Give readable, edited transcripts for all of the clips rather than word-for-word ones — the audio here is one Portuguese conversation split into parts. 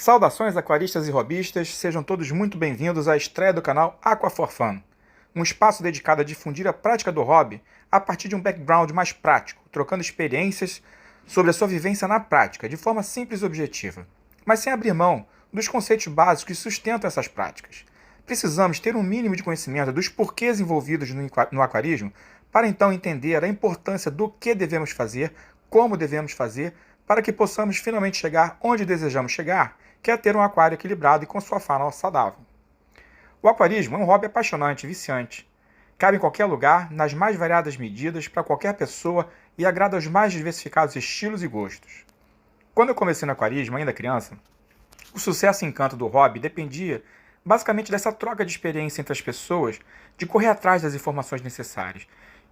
Saudações aquaristas e hobbyistas, sejam todos muito bem-vindos à estreia do canal Aqua for Fun, um espaço dedicado a difundir a prática do hobby a partir de um background mais prático, trocando experiências sobre a sua vivência na prática, de forma simples e objetiva, mas sem abrir mão dos conceitos básicos que sustentam essas práticas. Precisamos ter um mínimo de conhecimento dos porquês envolvidos no aquarismo para então entender a importância do que devemos fazer, como devemos fazer, para que possamos finalmente chegar onde desejamos chegar, que é ter um aquário equilibrado e com sua fauna saudável. O aquarismo é um hobby apaixonante e viciante. Cabe em qualquer lugar, nas mais variadas medidas, para qualquer pessoa e agrada aos mais diversificados estilos e gostos. Quando eu comecei no aquarismo, ainda criança, o sucesso e encanto do hobby dependia basicamente dessa troca de experiência entre as pessoas, de correr atrás das informações necessárias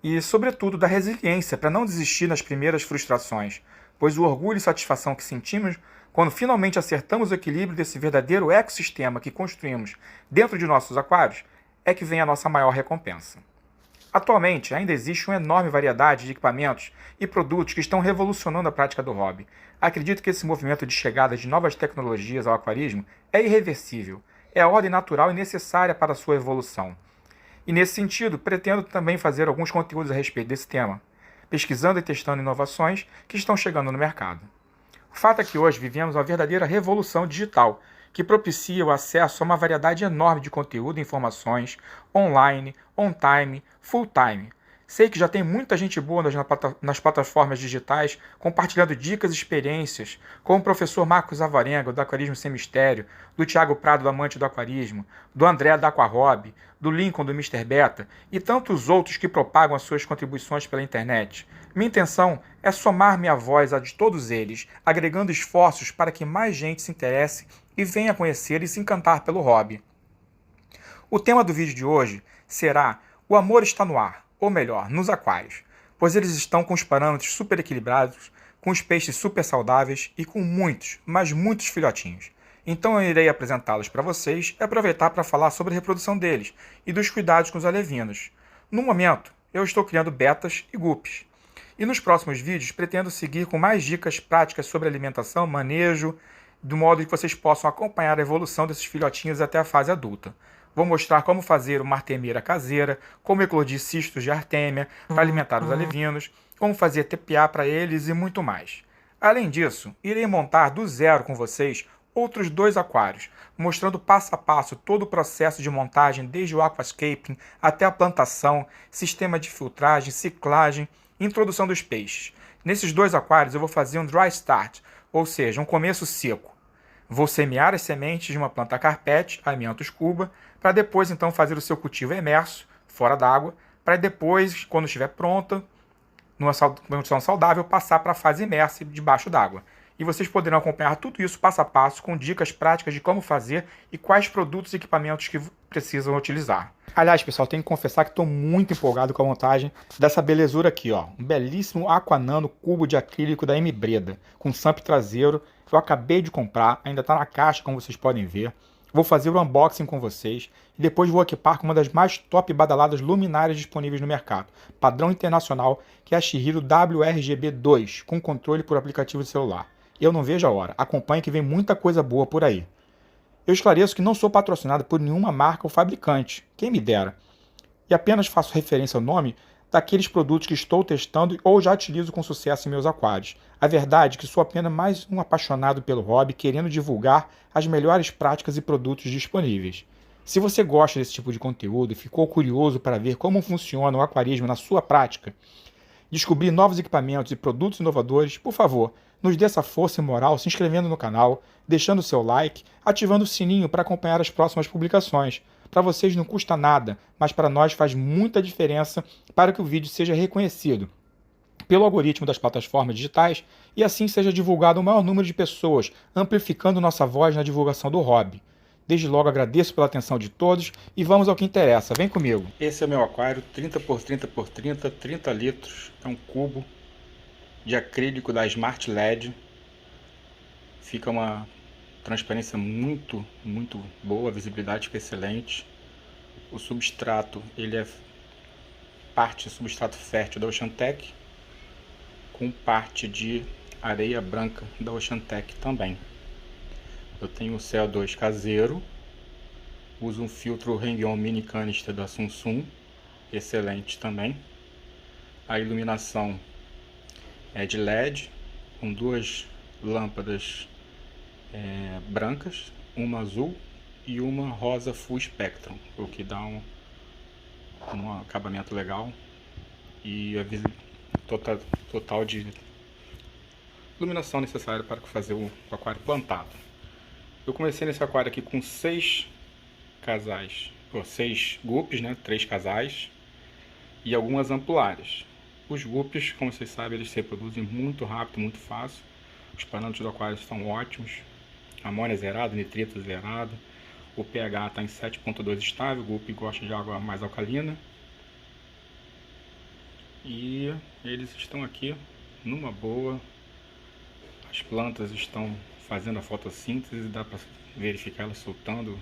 e, sobretudo, da resiliência para não desistir nas primeiras frustrações, pois o orgulho e satisfação que sentimos quando finalmente acertamos o equilíbrio desse verdadeiro ecossistema que construímos dentro de nossos aquários é que vem a nossa maior recompensa. Atualmente, ainda existe uma enorme variedade de equipamentos e produtos que estão revolucionando a prática do hobby. Acredito que esse movimento de chegada de novas tecnologias ao aquarismo é irreversível, é a ordem natural e necessária para a sua evolução. E nesse sentido, pretendo também fazer alguns conteúdos a respeito desse tema, pesquisando e testando inovações que estão chegando no mercado. O fato é que hoje vivemos uma verdadeira revolução digital, que propicia o acesso a uma variedade enorme de conteúdo e informações, online, on-time, full-time. Sei que já tem muita gente boa nas plataformas digitais, compartilhando dicas e experiências, como o professor Marcos Avarenga, do Aquarismo Sem Mistério, do Thiago Prado, do Amante do Aquarismo, do André da Aquahobby, do Lincoln, do Mr. Beta, e tantos outros que propagam as suas contribuições pela internet. Minha intenção é somar minha voz à de todos eles, agregando esforços para que mais gente se interesse e venha conhecer e se encantar pelo hobby. O tema do vídeo de hoje será O amor está no ar, ou melhor, nos aquários, pois eles estão com os parâmetros super equilibrados, com os peixes super saudáveis e com muitos, mas muitos filhotinhos. Então eu irei apresentá-los para vocês e aproveitar para falar sobre a reprodução deles e dos cuidados com os alevinos. No momento, eu estou criando betas e guppies. E nos próximos vídeos pretendo seguir com mais dicas práticas sobre alimentação, manejo, do modo que vocês possam acompanhar a evolução desses filhotinhos até a fase adulta. Vou mostrar como fazer uma artemeira caseira, como eclodir cistos de artêmia para alimentar os alevinos, como fazer TPA para eles e muito mais. Além disso, irei montar do zero com vocês outros 2 aquários, mostrando passo a passo todo o processo de montagem, desde o aquascaping até a plantação, sistema de filtragem, ciclagem e introdução dos peixes. Nesses 2 aquários eu vou fazer um dry start, ou seja, um começo seco. Vou semear as sementes de uma planta carpete, amianthus cuba, para depois então fazer o seu cultivo imerso, fora d'água, para depois, quando estiver pronta, numa condição saudável, passar para a fase imersa debaixo d'água. E vocês poderão acompanhar tudo isso passo a passo, com dicas práticas de como fazer e quais produtos e equipamentos que precisam utilizar. Aliás, pessoal, tenho que confessar que estou muito empolgado com a montagem dessa belezura aqui, ó. Um belíssimo Aquanano cubo de acrílico da M Breda, com SUMP traseiro, que eu acabei de comprar, ainda está na caixa, como vocês podem ver. Vou fazer o unboxing com vocês e depois vou equipar com uma das mais top badaladas luminárias disponíveis no mercado, padrão internacional, que é a Shihiro WRGB2, com controle por aplicativo de celular. Eu não vejo a hora, acompanhe que vem muita coisa boa por aí. Eu esclareço que não sou patrocinado por nenhuma marca ou fabricante, quem me dera, e apenas faço referência ao nome daqueles produtos que estou testando ou já utilizo com sucesso em meus aquários. A verdade é que sou apenas mais um apaixonado pelo hobby, querendo divulgar as melhores práticas e produtos disponíveis. Se você gosta desse tipo de conteúdo e ficou curioso para ver como funciona o aquarismo na sua prática, descobrir novos equipamentos e produtos inovadores, por favor, nos dê essa força e moral se inscrevendo no canal, deixando o seu like, ativando o sininho para acompanhar as próximas publicações. Para vocês não custa nada, mas para nós faz muita diferença para que o vídeo seja reconhecido pelo algoritmo das plataformas digitais e assim seja divulgado o maior número de pessoas, amplificando nossa voz na divulgação do hobby. Desde logo agradeço pela atenção de todos e vamos ao que interessa. Vem comigo. Esse é o meu aquário, 30 por 30 por 30, 30 litros. É um cubo de acrílico da Smart LED. Fica uma transparência muito boa, a visibilidade fica excelente. O substrato, ele é parte substrato fértil da Oceantec, com parte de areia branca da Oceantec também. Eu tenho o CO2 caseiro, uso um filtro Hang-On Mini Canister da Samsung, excelente também. A iluminação é de LED, com duas lâmpadas brancas, uma azul e uma rosa Full Spectrum, o que dá um acabamento legal e a total de iluminação necessária para fazer o aquário plantado. Eu comecei nesse aquário aqui com 6 casais, ou 6 guppies, né? 3 casais e algumas ampulares. Os guppies, como vocês sabem, eles se reproduzem muito rápido, muito fácil. Os parâmetros do aquário estão ótimos. Amônia zerado, nitrito zerado. O pH está em 7,2 estável. O guppy gosta de água mais alcalina. E eles estão aqui numa boa. As plantas estão fazendo a fotossíntese, dá para verificar elas soltando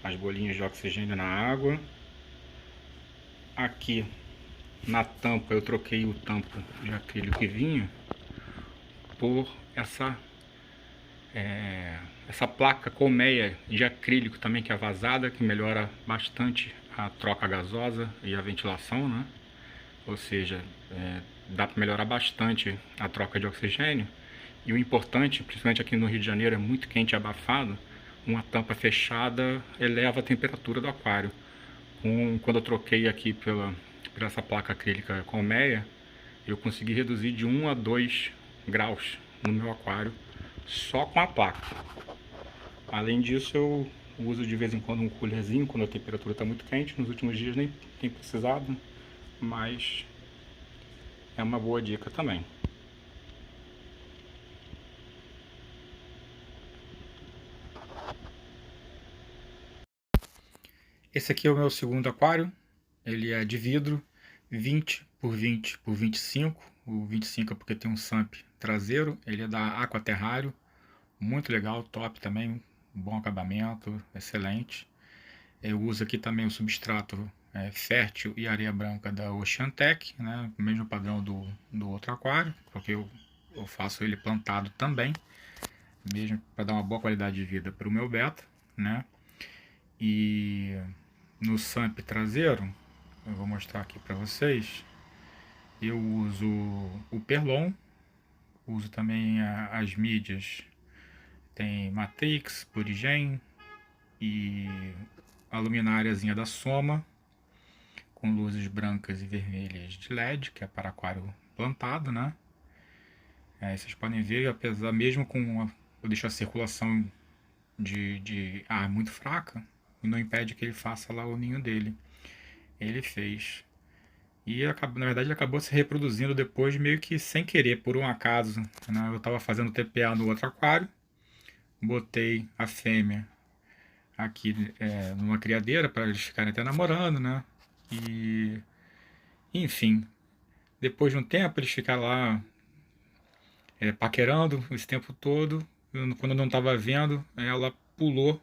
as bolinhas de oxigênio na água. Aqui na tampa eu troquei o tampo de acrílico que vinha por essa placa colmeia de acrílico também, que é vazada, que melhora bastante a troca gasosa e a ventilação, né? Ou seja, dá para melhorar bastante a troca de oxigênio. E o importante, principalmente aqui no Rio de Janeiro, é muito quente e abafado, uma tampa fechada eleva a temperatura do aquário. Quando eu troquei aqui por essa placa acrílica colmeia, eu consegui reduzir de 1 a 2 graus no meu aquário só com a placa. Além disso, eu uso de vez em quando um coolerzinho quando a temperatura está muito quente. Nos últimos dias nem tem precisado, mas é uma boa dica também. Esse aqui é o meu segundo aquário. Ele é de vidro, 20 por 20 por 25. O 25 é porque tem um SAMP traseiro. Ele é da Aquaterrário. Muito legal, top também. Bom acabamento, excelente. Eu uso aqui também o substrato fértil e areia branca da Oceantec, né? O mesmo padrão do outro aquário, porque eu faço ele plantado também, mesmo para dar uma boa qualidade de vida para o meu beta, né? E no SAMP traseiro, eu vou mostrar aqui para vocês, eu uso o Perlon, uso também as mídias, tem Matrix, Purigen e a lumináriazinha da Soma, com luzes brancas e vermelhas de LED, que é para aquário plantado, né? Vocês podem ver, apesar mesmo com eu deixo a circulação de ar muito fraca, não impede que ele faça lá o ninho dele. Ele fez. E na verdade ele acabou se reproduzindo depois meio que sem querer, por um acaso, né? Eu estava fazendo TPA no outro aquário, botei a fêmea aqui numa criadeira para eles ficarem até namorando, né? E enfim, depois de um tempo eles ficaram lá paquerando esse tempo todo. Quando eu não estava vendo, ela pulou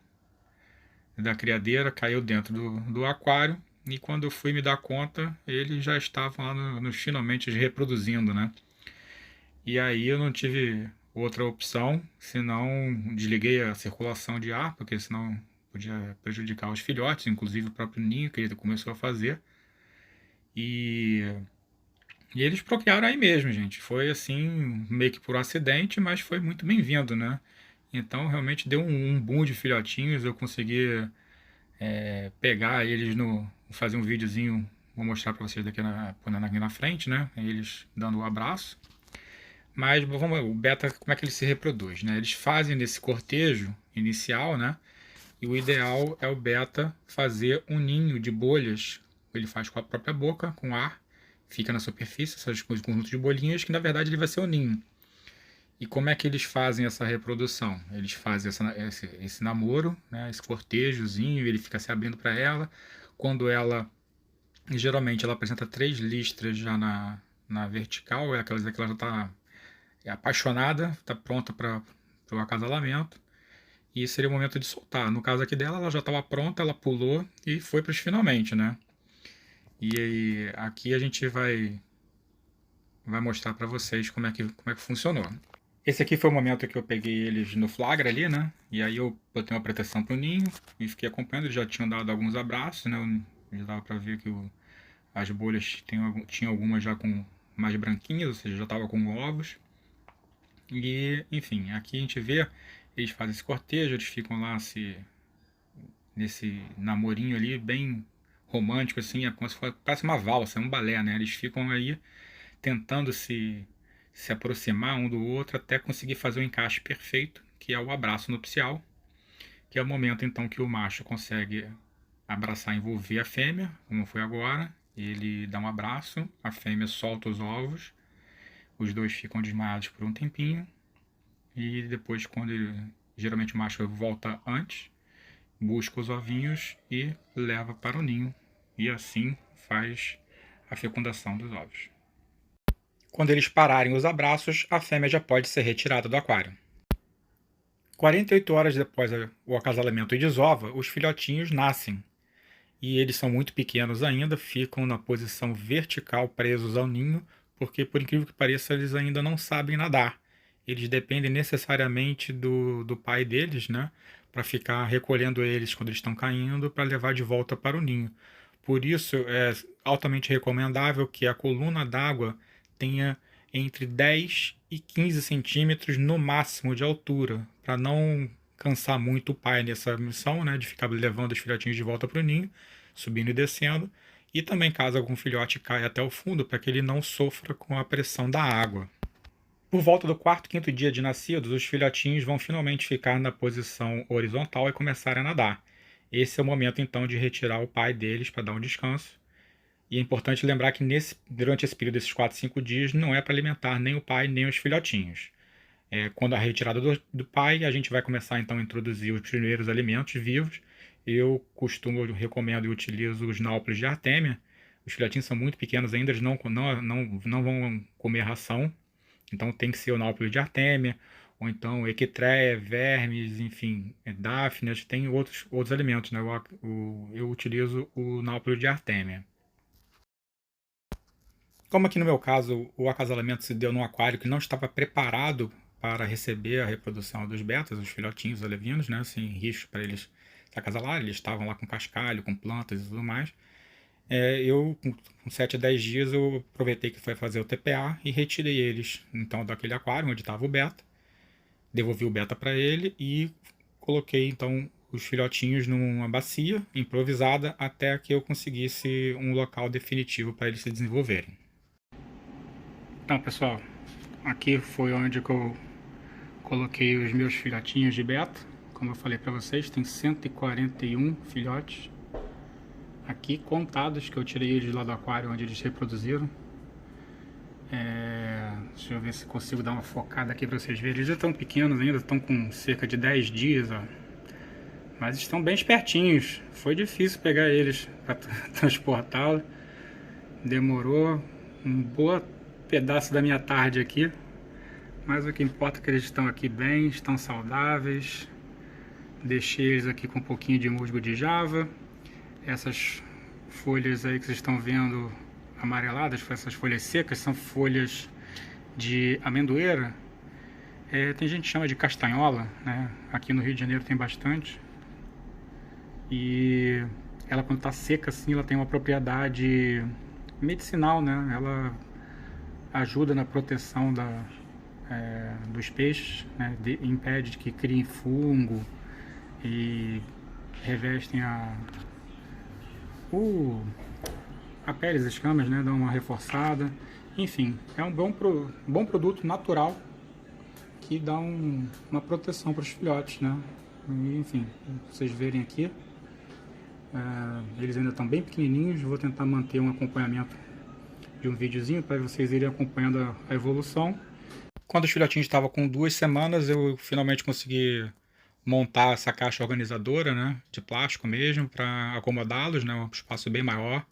da criadeira, caiu dentro do aquário. E quando eu fui me dar conta, eles já estavam lá finalmente reproduzindo, né? E aí eu não tive outra opção, senão desliguei a circulação de ar, porque senão podia prejudicar os filhotes, inclusive o próprio ninho que ele começou a fazer. E eles procriaram aí mesmo, gente. Foi assim, meio que por acidente, mas foi muito bem-vindo, né? Então realmente deu um boom de filhotinhos, eu consegui pegar eles fazer um videozinho, vou mostrar para vocês aqui na frente, né? Eles dando o abraço. Mas vamos ver, o beta, como é que ele se reproduz, né? Eles fazem nesse cortejo inicial, né? E o ideal é o beta fazer um ninho de bolhas. Ele faz com a própria boca, com ar, fica na superfície, esses conjuntos de bolinhas, que na verdade ele vai ser o ninho. E como é que eles fazem essa reprodução? Eles fazem esse namoro, né? Esse cortejozinho, ele fica se abrindo para ela. Quando geralmente ela apresenta 3 listras já na vertical, aquelas que ela já está apaixonada, está pronta para o acasalamento. E seria o momento de soltar. No caso aqui dela, ela já estava pronta, ela pulou e foi para os finalmente, né? E aqui a gente vai mostrar para vocês como é que funcionou. Esse aqui foi o momento que eu peguei eles no flagra ali, né? E aí eu botei uma proteção pro ninho e fiquei acompanhando. Eles já tinham dado alguns abraços, né? Já dava pra ver que as bolhas tinha algumas já com mais branquinhas, ou seja, já tava com ovos. E, enfim, aqui a gente vê, eles fazem esse cortejo, eles ficam lá nesse namorinho ali, bem romântico, assim, é como se fosse, parece uma valsa, um balé, né? Eles ficam aí tentando se aproximar um do outro até conseguir fazer o encaixe perfeito, que é o abraço nupcial, que é o momento então que o macho consegue abraçar, envolver a fêmea, como foi agora. Ele dá um abraço, a fêmea solta os ovos, os dois ficam desmaiados por um tempinho, e depois, geralmente o macho volta antes, busca os ovinhos e leva para o ninho, e assim faz a fecundação dos ovos. Quando eles pararem os abraços, a fêmea já pode ser retirada do aquário. 48 horas depois o acasalamento e desova, os filhotinhos nascem. E eles são muito pequenos ainda, ficam na posição vertical presos ao ninho, porque por incrível que pareça, eles ainda não sabem nadar. Eles dependem necessariamente do pai deles, né, para ficar recolhendo eles quando eles estão caindo, para levar de volta para o ninho. Por isso, é altamente recomendável que a coluna d'água tenha entre 10 e 15 centímetros no máximo de altura, para não cansar muito o pai nessa missão, né, de ficar levando os filhotinhos de volta para o ninho, subindo e descendo, e também caso algum filhote caia até o fundo, para que ele não sofra com a pressão da água. Por volta do quarto, quinto dia de nascidos, os filhotinhos vão finalmente ficar na posição horizontal e começar a nadar. Esse é o momento então de retirar o pai deles para dar um descanso. E é importante lembrar que durante esse período, esses 4, 5 dias, não é para alimentar nem o pai nem os filhotinhos. Quando a retirada do pai, a gente vai começar então a introduzir os primeiros alimentos vivos. Eu recomendo e utilizo os náuplios de artêmia. Os filhotinhos são muito pequenos ainda, eles não vão comer ração. Então tem que ser o náuplio de artêmia, ou então equitreia, vermes, enfim, dáfnias, tem outros alimentos, né? Eu utilizo o náuplio de artêmia. Como aqui no meu caso o acasalamento se deu num aquário que não estava preparado para receber a reprodução dos betas, os filhotinhos alevinos, né, sem risco para eles se acasalarem, eles estavam lá com cascalho, com plantas e tudo mais. Eu, com 7 a 10 dias, eu aproveitei que foi fazer o TPA e retirei eles então daquele aquário onde estava o beta, devolvi o beta para ele e coloquei então os filhotinhos numa bacia improvisada até que eu conseguisse um local definitivo para eles se desenvolverem. Então, pessoal, aqui foi onde que eu coloquei os meus filhotinhos de beta. Como eu falei para vocês, tem 141 filhotes aqui contados, que eu tirei eles lá do aquário onde eles reproduziram. Deixa eu ver se consigo dar uma focada aqui para vocês verem. Eles já estão pequenos ainda, estão com cerca de 10 dias, ó. Mas estão bem espertinhos. Foi difícil pegar eles para transportá-los. Demorou um bom pedaço da minha tarde aqui. Mas o que importa é que eles estão aqui bem, estão saudáveis. Deixei eles aqui com um pouquinho de musgo de java. Essas folhas aí que vocês estão vendo amareladas, essas folhas secas, são folhas de amendoeira. Tem gente que chama de castanhola, né? Aqui no Rio de Janeiro tem bastante. E ela, quando está seca assim, ela tem uma propriedade medicinal, né? Ela ajuda na proteção dos peixes, né? Impede que criem fungo e revestem a pele, as escamas, né? Dão uma reforçada. Enfim, é um bom produto natural que dá uma proteção para os filhotes, né? E, enfim, vocês verem aqui, eles ainda estão bem pequenininhos. Vou tentar manter um acompanhamento de um videozinho para vocês irem acompanhando a evolução. Quando os filhotinhos estavam com 2 semanas, eu finalmente consegui montar essa caixa organizadora, né, de plástico mesmo, para acomodá-los, né, um espaço bem maior.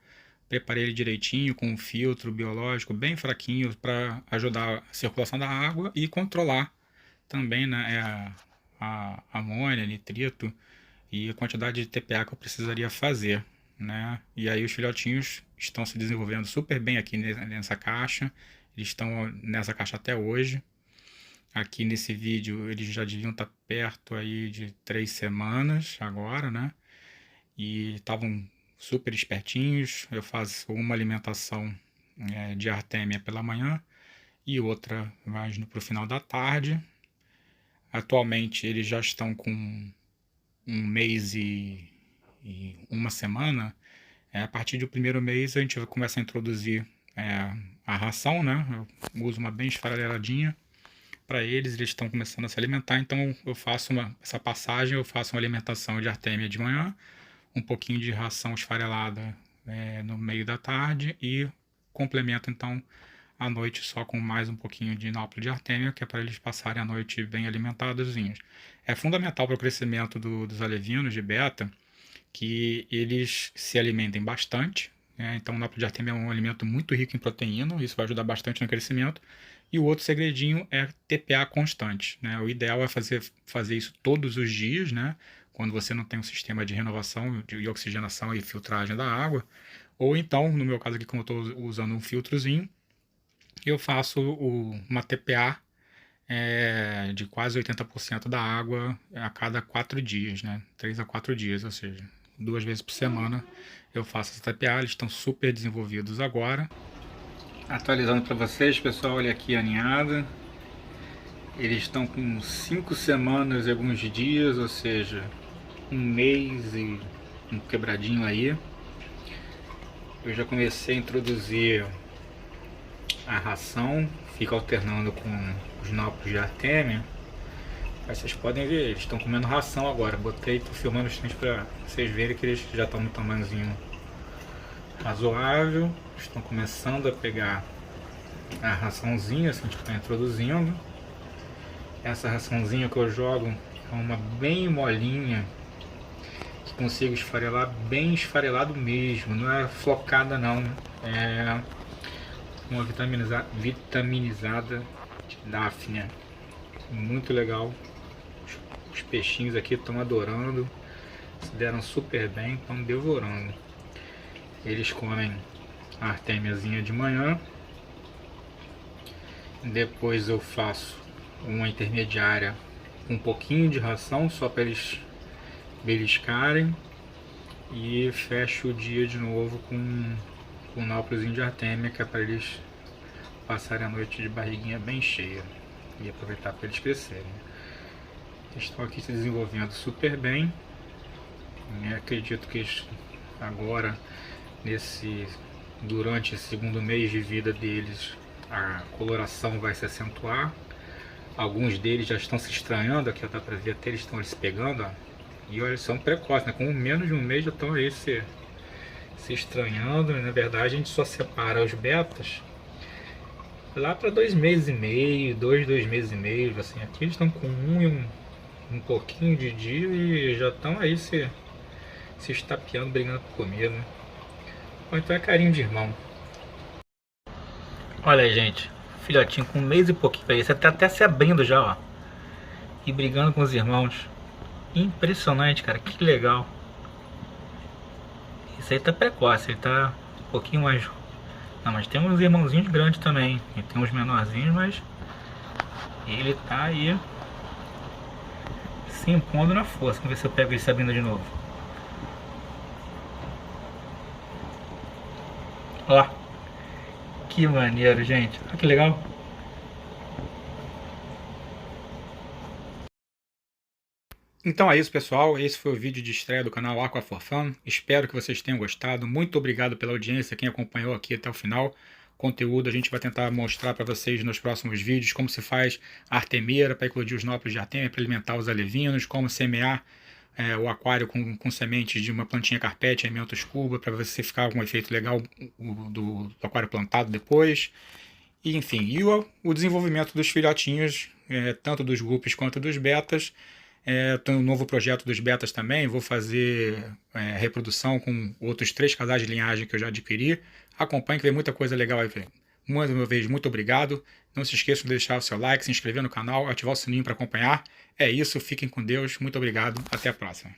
Preparei ele direitinho com um filtro biológico bem fraquinho para ajudar a circulação da água e controlar também, né, a amônia, nitrito e a quantidade de TPA que eu precisaria fazer, né? E aí os filhotinhos estão se desenvolvendo super bem aqui nessa caixa. Eles estão nessa caixa até hoje. Aqui nesse vídeo eles já deviam estar perto aí de 3 semanas agora, né? E estavam super espertinhos. Eu faço uma alimentação de artêmia pela manhã e outra mais pro final da tarde. Atualmente eles já estão com 1 mês e 1 semana. A partir do primeiro mês a gente vai começar a introduzir a ração, né? Eu uso uma bem esfareladinha para eles, eles estão começando a se alimentar, então eu faço essa passagem, eu faço uma alimentação de artêmia de manhã, um pouquinho de ração esfarelada no meio da tarde e complemento então à noite só com mais um pouquinho de inóculo de artêmia, que é para eles passarem a noite bem alimentados. É fundamental para o crescimento dos alevinos de beta que eles se alimentem bastante, né? Então o inóculo de artêmia é um alimento muito rico em proteína, isso vai ajudar bastante no crescimento. E o outro segredinho é TPA constante, né? O ideal é fazer isso todos os dias, né? Quando você não tem um sistema de renovação, de oxigenação e filtragem da água. Ou então, no meu caso aqui, como eu estou usando um filtrozinho, eu faço uma TPA de quase 80% da água a cada 4 dias, né? 3 a 4 dias, ou seja, 2 vezes por semana eu faço essa TPA. Eles estão super desenvolvidos agora. Atualizando para vocês, pessoal, olha aqui a ninhada. Eles estão com 5 semanas e alguns dias, ou seja, 1 mês e um quebradinho aí. Eu já comecei a introduzir a ração, fica alternando com os nápoles de artêmia. Aí vocês podem ver, eles estão comendo ração agora. Botei, tô filmando os tantos para vocês verem que eles já estão no tamanhozinho razoável. Estão começando a pegar a raçãozinha, assim, a gente está introduzindo. Essa raçãozinha que eu jogo é uma bem molinha, que consigo esfarelar bem esfarelado mesmo, não é flocada não, é uma vitaminizada de Dáfnia, muito legal. Os peixinhos aqui estão adorando, se deram super bem, estão devorando. Eles comem a artêmiazinha de manhã, depois eu faço uma intermediária com um pouquinho de ração só para eles beliscarem e fecho o dia de novo com um náuseazinho de artêmia, que é para eles passarem a noite de barriguinha bem cheia e aproveitar para eles crescerem. Eles estão aqui se desenvolvendo super bem. Eu acredito que eles agora, durante esse segundo mês de vida deles, a coloração vai se acentuar. Alguns deles já estão se estranhando, aqui dá para ver até eles estão se pegando, ó. E olha, são precoces, né? Com menos de 1 mês já estão aí se estranhando. Na verdade, a gente só separa os betas lá para 2 meses e meio, 2 meses e meio, assim. Aqui eles estão com um pouquinho de dia e já estão aí se estapeando, brigando por comida, né? Ou então é carinho de irmão. Olha aí, gente, filhotinho com 1 mês e pouquinho, esse tá até se abrindo já, ó, e brigando com os irmãos. Impressionante, cara, que legal. Esse aí tá precoce, ele tá um pouquinho mais... Não, mas tem uns irmãozinhos grandes também, e tem uns menorzinhos, mas ele tá aí se impondo na força. Vamos ver se eu pego ele se abrindo de novo. Ó, que maneiro, gente, olha que legal. Então é isso, pessoal, esse foi o vídeo de estreia do canal Aqua for Fun. Espero que vocês tenham gostado. Muito obrigado pela audiência, quem acompanhou aqui até o final. Conteúdo a gente vai tentar mostrar para vocês nos próximos vídeos como se faz a artemeira para eclodir os nódulos de artêmia, para alimentar os alevinos, como semear o aquário com sementes de uma plantinha carpete, Aimentos cuba, para você ficar com um efeito legal do aquário plantado depois. E, enfim, e o desenvolvimento dos filhotinhos, tanto dos guppies quanto dos betas. Tem um novo projeto dos betas também, vou fazer reprodução com outros 3 casais de linhagem que eu já adquiri. Acompanhe que vem muita coisa legal aí. Mais uma vez, muito obrigado. Não se esqueçam de deixar o seu like, se inscrever no canal, ativar o sininho para acompanhar. É isso, fiquem com Deus, muito obrigado, até a próxima.